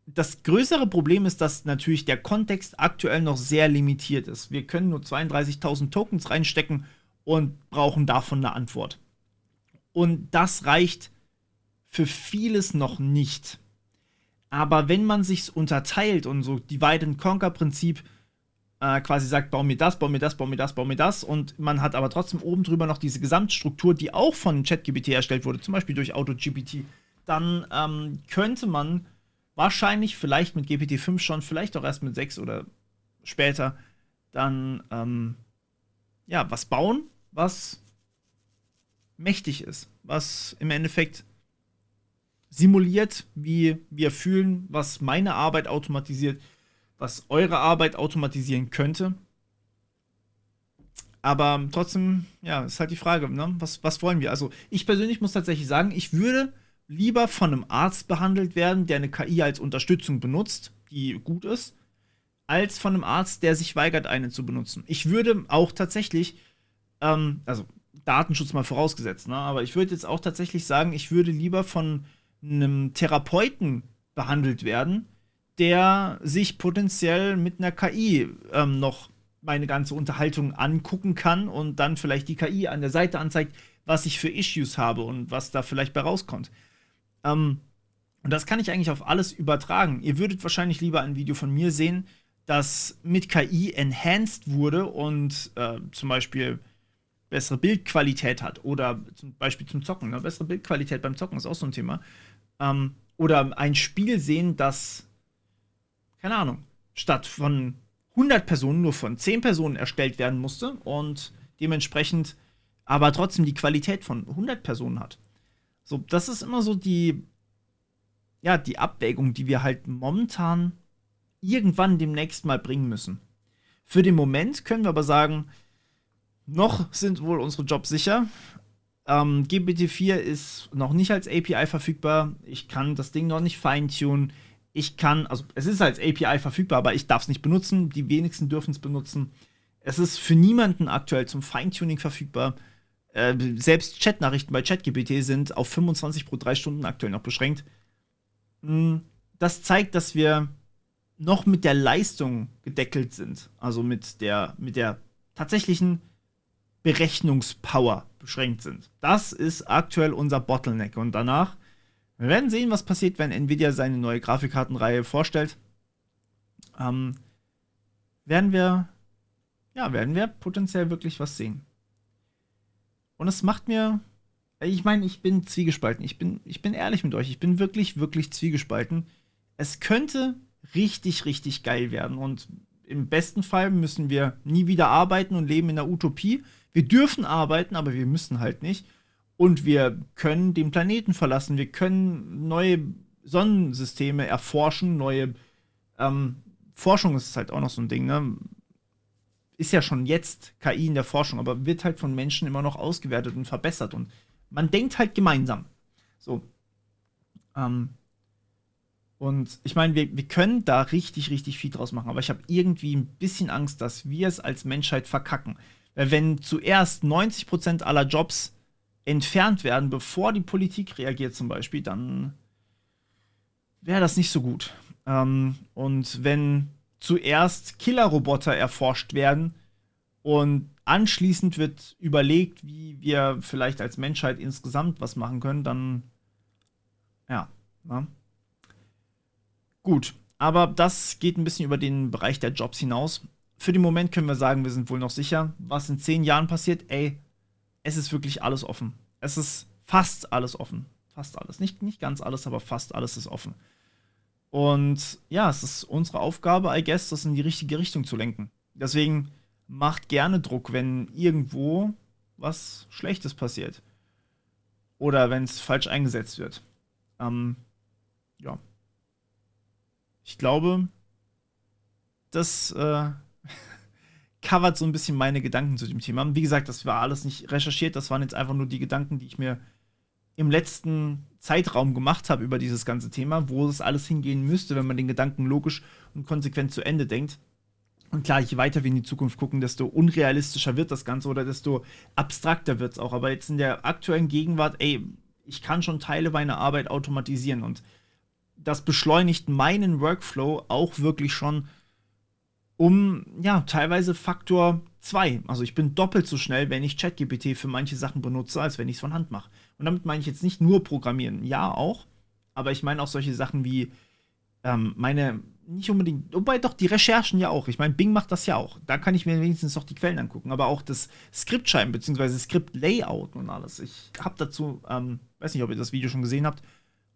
Speaker 1: Das größere Problem ist, dass natürlich der Kontext aktuell noch sehr limitiert ist. Wir können nur 32.000 Tokens reinstecken und brauchen davon eine Antwort. Und das reicht für vieles noch nicht. Aber wenn man sich's unterteilt und so Divide-and-Conquer-Prinzip quasi sagt, bau mir das, bau mir das, bau mir das, bau mir das, und man hat aber trotzdem oben drüber noch diese Gesamtstruktur, die auch von ChatGPT erstellt wurde, zum Beispiel durch AutoGPT, dann könnte man wahrscheinlich vielleicht mit GPT-5 schon, vielleicht auch erst mit 6 oder später, dann was bauen, was mächtig ist, was im Endeffekt simuliert, wie wir fühlen, was meine Arbeit automatisiert, was eure Arbeit automatisieren könnte. Aber trotzdem, ja, ist halt die Frage, ne? Was wollen wir? Also, ich persönlich muss tatsächlich sagen, ich würde lieber von einem Arzt behandelt werden, der eine KI als Unterstützung benutzt, die gut ist, als von einem Arzt, der sich weigert, eine zu benutzen. Ich würde auch tatsächlich, also Datenschutz mal vorausgesetzt, ne? Aber ich würde jetzt auch tatsächlich sagen, ich würde lieber von einem Therapeuten behandelt werden, der sich potenziell mit einer KI noch meine ganze Unterhaltung angucken kann und dann vielleicht die KI an der Seite anzeigt, was ich für Issues habe und was da vielleicht bei rauskommt. Und das kann ich eigentlich auf alles übertragen. Ihr würdet wahrscheinlich lieber ein Video von mir sehen, das mit KI enhanced wurde und zum Beispiel bessere Bildqualität hat oder zum Beispiel zum Zocken. Ne? Bessere Bildqualität beim Zocken ist auch so ein Thema. Oder ein Spiel sehen, das, keine Ahnung, statt von 100 Personen nur von 10 Personen erstellt werden musste und dementsprechend aber trotzdem die Qualität von 100 Personen hat. So, das ist immer so die Abwägung, die wir halt momentan irgendwann demnächst mal bringen müssen. Für den Moment können wir aber sagen, noch sind wohl unsere Jobs sicher. GPT-4 ist noch nicht als API verfügbar. Ich kann das Ding noch nicht feintunen. Also es ist als API verfügbar, aber ich darf es nicht benutzen. Die wenigsten dürfen es benutzen. Es ist für niemanden aktuell zum Feintuning verfügbar. Selbst Chatnachrichten bei ChatGPT sind auf 25 pro 3 Stunden aktuell noch beschränkt. Das zeigt, dass wir noch mit der Leistung gedeckelt sind. Also mit der tatsächlichen Berechnungspower beschränkt sind. Das ist aktuell unser Bottleneck. Und danach, wir werden sehen, was passiert, wenn Nvidia seine neue Grafikkartenreihe vorstellt. Werden wir potenziell wirklich was sehen. Und es macht mir, ich meine, ich bin zwiegespalten. Ich bin ehrlich mit euch. Ich bin wirklich, wirklich zwiegespalten. Es könnte richtig, richtig geil werden. Und im besten Fall müssen wir nie wieder arbeiten und leben in der Utopie. Wir dürfen arbeiten, aber wir müssen halt nicht. Und wir können den Planeten verlassen. Wir können neue Sonnensysteme erforschen. Forschung ist halt auch noch so ein Ding, ne? Ist ja schon jetzt KI in der Forschung, aber wird halt von Menschen immer noch ausgewertet und verbessert. Und man denkt halt gemeinsam. So. Und ich meine, wir können da richtig, richtig viel draus machen. Aber ich habe irgendwie ein bisschen Angst, dass wir es als Menschheit verkacken. Weil wenn zuerst 90% aller Jobs entfernt werden, bevor die Politik reagiert zum Beispiel, dann wäre das nicht so gut. Und wenn zuerst Killerroboter erforscht werden und anschließend wird überlegt, wie wir vielleicht als Menschheit insgesamt was machen können, dann ja, ne? Gut, aber das geht ein bisschen über den Bereich der Jobs hinaus. Für den Moment können wir sagen, wir sind wohl noch sicher. Was in 10 Jahren passiert, es ist wirklich alles offen. Es ist fast alles offen. Fast alles. Nicht ganz alles, aber fast alles ist offen. Und ja, es ist unsere Aufgabe, I guess, das in die richtige Richtung zu lenken. Deswegen macht gerne Druck, wenn irgendwo was Schlechtes passiert. Oder wenn es falsch eingesetzt wird. Ja. Ich glaube, das covert so ein bisschen meine Gedanken zu dem Thema. Wie gesagt, das war alles nicht recherchiert, das waren jetzt einfach nur die Gedanken, die ich mir im letzten Zeitraum gemacht habe über dieses ganze Thema, wo das alles hingehen müsste, wenn man den Gedanken logisch und konsequent zu Ende denkt. Und klar, je weiter wir in die Zukunft gucken, desto unrealistischer wird das Ganze oder desto abstrakter wird es auch. Aber jetzt in der aktuellen Gegenwart, ich kann schon Teile meiner Arbeit automatisieren und das beschleunigt meinen Workflow auch wirklich schon um, ja, teilweise Faktor 2. Also ich bin doppelt so schnell, wenn ich ChatGPT für manche Sachen benutze, als wenn ich es von Hand mache. Und damit meine ich jetzt nicht nur Programmieren, ja auch, aber ich meine auch solche Sachen wie nicht unbedingt, wobei doch die Recherchen ja auch. Ich meine, Bing macht das ja auch. Da kann ich mir wenigstens noch die Quellen angucken, aber auch das Skriptschreiben bzw. Skriptlayout und alles. Ich habe dazu, weiß nicht, ob ihr das Video schon gesehen habt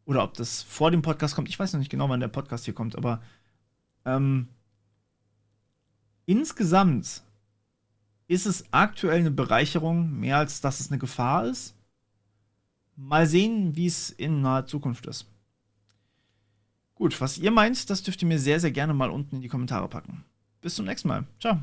Speaker 1: oder ob das vor dem Podcast kommt. Ich weiß noch nicht genau, wann der Podcast hier kommt, aber insgesamt ist es aktuell eine Bereicherung, mehr als dass es eine Gefahr ist. Mal sehen, wie es in naher Zukunft ist. Gut, was ihr meint, das dürft ihr mir sehr, sehr gerne mal unten in die Kommentare packen. Bis zum nächsten Mal. Ciao.